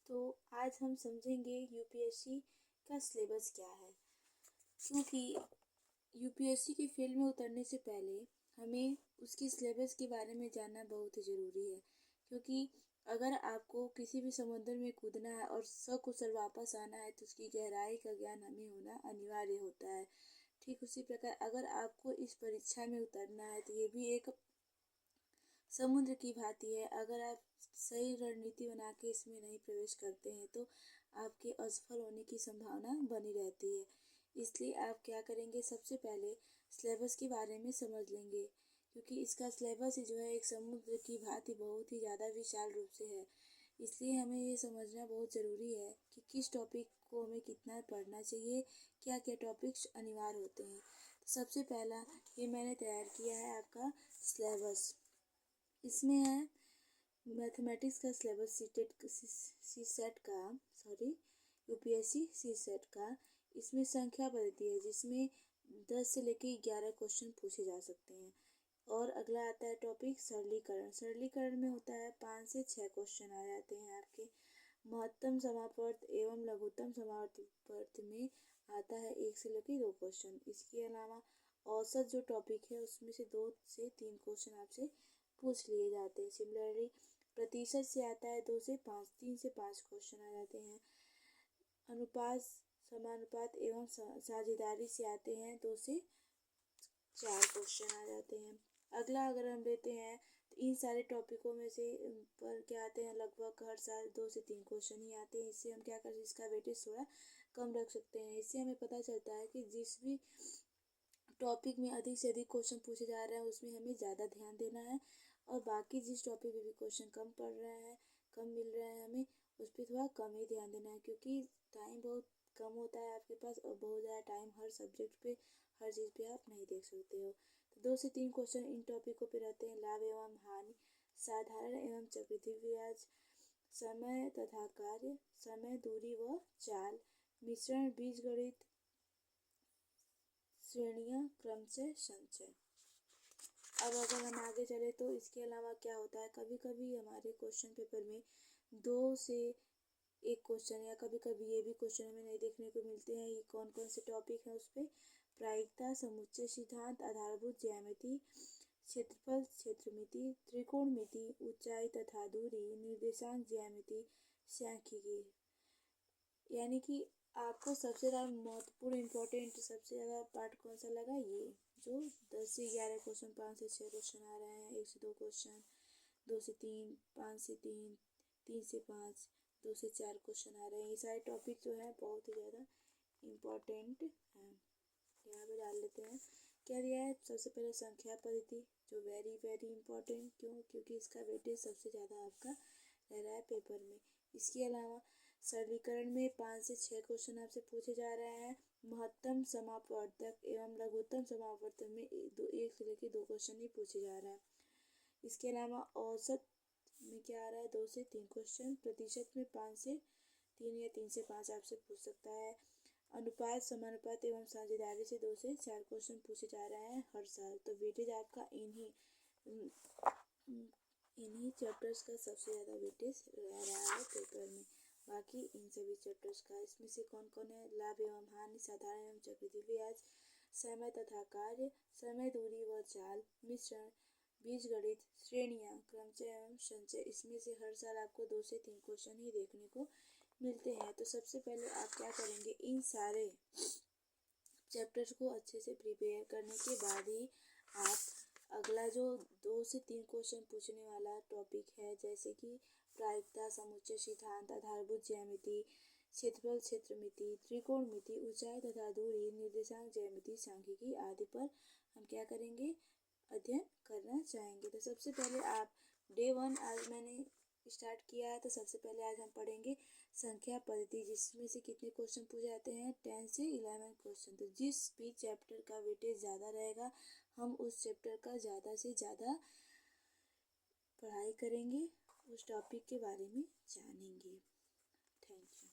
तो आज हम समझेंगे यूपीएससी का सिलेबस क्या है। क्योंकि यूपीएससी के फील्ड में उतरने से पहले हमें उसकी सिलेबस के बारे में जानना बहुत ही ज़रूरी है। क्योंकि अगर आपको किसी भी समुद्र में कूदना है और सकुशल वापस आना है तो उसकी गहराई का ज्ञान हमें होना अनिवार्य होता है। ठीक उसी प्रकार अगर आपको इस परीक्षा में उतरना है तो ये भी एक समुद्र की भांति है। अगर आप सही रणनीति बना के इसमें नहीं प्रवेश करते हैं तो आपके असफल होने की संभावना बनी रहती है। इसलिए आप क्या करेंगे, सबसे पहले सिलेबस के बारे में समझ लेंगे। क्योंकि इसका सिलेबस ही जो है एक समुद्र की भांति बहुत ही ज़्यादा विशाल रूप से है। इसलिए हमें ये समझना बहुत ज़रूरी है कि किस टॉपिक को हमें कितना पढ़ना चाहिए, क्या क्या टॉपिक्स अनिवार्य होते हैं। तो सबसे पहला ये मैंने तैयार किया है आपका सिलेबस। इसमें है मैथमेटिक्स का सिलेबस सी सेट का, सॉरी, यूपीएससी सी सेट का। इसमें संख्या पद्धति है जिसमें 10 से लेके 11 क्वेश्चन पूछे जा सकते हैं। और अगला आता है टॉपिक सरलीकरण। सरलीकरण में होता है 5 से 6 क्वेश्चन आ जाते हैं आपके। महत्तम समापवर्त एवं लघुत्तम समापवर्त में आता है 1 से लेके 2 क्वेश्चन। इसके अलावा औसत जो टॉपिक है उसमें से 2 से 3 क्वेश्चन आपसे पूछ लिए जाते हैं। सिमिलरली प्रतिशत से आता है 2 से 5, 3 से 5 क्वेश्चन आ जाते हैं। अनुपात, समानुपात एवं साझेदारी से आते हैं 2 से 4 क्वेश्चन आ जाते हैं। अगला अगर हम लेते हैं तो इन सारे टॉपिकों में से पर क्या आते हैं, लगभग हर साल 2 से 3 क्वेश्चन ही आते हैं। इससे हम क्या कर इसका वेटेज थोड़ा कम रख सकते हैं। इससे हमें पता चलता है कि जिस भी टॉपिक में अधिक से अधिक क्वेश्चन पूछे जा रहे हैं उसमें हमें ज़्यादा ध्यान देना है। और बाकी जिस टॉपिक में भी क्वेश्चन कम पढ़ रहे हैं, कम मिल रहे हैं, हमें उस पर थोड़ा कम ही ध्यान देना है। क्योंकि टाइम बहुत कम होता है आपके पास और बहुत ज़्यादा टाइम हर सब्जेक्ट पे, हर चीज़ पे आप नहीं देख सकते हो। तो 2 से 3 क्वेश्चन इन टॉपिकों पे रहते हैं। लाभ एवं हानि, साधारण एवं चक्रवृद्धि ब्याज, समय तथा कार्य, समय, दूरी व चाल, मिश्रण, बीजगणित, श्रेणियाँ, क्रमशः संचय। अब अगर हम आगे चले तो इसके अलावा क्या होता है, कभी कभी हमारे क्वेश्चन पेपर में 2 से 1 क्वेश्चन या कभी कभी ये भी क्वेश्चन हमें नहीं देखने को मिलते हैं। ये कौन कौन से टॉपिक हैं उस पर, प्रायिकता, समुच्चय सिद्धांत, आधारभूत ज्यामिति, क्षेत्रफल क्षेत्रमिति, त्रिकोणमिति, ऊंचाई तथा दूरी, निर्देशांक ज्यामिति, सांख्यिकी। यानी कि आपको सबसे ज़्यादा महत्वपूर्ण इम्पोर्टेंट सबसे ज़्यादा पार्ट कौन सा लगा, ये जो 10 से 11 क्वेश्चन, 5 से 6 क्वेश्चन आ रहे हैं, 1 से 2 क्वेश्चन, 2 से 3, 5 से 3, 3 से 5, 2 से 4 क्वेश्चन आ रहे हैं। ये सारे टॉपिक जो है बहुत ही ज़्यादा इम्पोर्टेंट हैं। यहाँ पे डाल लेते हैं क्या दिया है। सबसे पहले संख्या पद्धति जो वेरी वेरी इम्पोर्टेंट, क्योंकि इसका वेटेज सबसे ज़्यादा आपका रह रहा है पेपर में। इसके अलावा सरलीकरण में 5 से 6 क्वेश्चन आपसे पूछे जा रहे हैं। महत्तम समापवर्तक एवं लघुत्तम समापवर्तक में 1 से लेकर 2 क्वेश्चन ही पूछे जा रहे हैं। इसके अलावा औसत में क्या आ रहा है, 2 से 3 क्वेश्चन। प्रतिशत में 5 से 3 या 3 से 5 आपसे पूछ सकता है। अनुपात, समानुपात एवं साझेदारी से 2 से 4 क्वेश्चन पूछे जा रहे हैं हर साल। तो वेटेज आपका इन्हीं चैप्टर्स का सबसे ज़्यादा वेटेज रह रहा है पेपर में। बाकी इन सभी चैप्टर्स का, इसमें से कौन कौन है, लाभ एवं हानि, साधारण एवं चक्रवृद्धि ब्याज, समय तथा कार्य, समय, दूरी व चाल, मिश्रण, बीजगणित, श्रेणियाँ, क्रमचय एवं संचय। इसमें से हर साल आपको 2 से 3 क्वेश्चन ही देखने को मिलते हैं। तो सबसे पहले आप क्या करेंगे, इन सारे चैप्टर्स को अच्छे से प्रिपेयर करने के बाद ही आप अगला जो 2 से 3 क्वेश्चन पूछने वाला टॉपिक है, जैसे कि प्रायिकता, समुच्चय सिद्धांत, आधारभूत ज्यामिति, क्षेत्रफल क्षेत्रमिति, त्रिकोणमिति, ऊंचाई तथा दूरी, निर्देशांक ज्यामिति, सांख्यिकी आदि पर हम क्या करेंगे, अध्ययन करना चाहेंगे। तो सबसे पहले आप डे 1 आज मैंने स्टार्ट किया है। तो सबसे पहले आज हम पढ़ेंगे संख्या पद्धति, जिसमें से कितने क्वेश्चन पूछे जाते हैं, 10 से 11 क्वेश्चन। तो जिस भी चैप्टर का वेटेज ज़्यादा रहेगा हम उस चैप्टर का ज़्यादा से ज़्यादा पढ़ाई करेंगे, उस टॉपिक के बारे में जानेंगे। Thank you.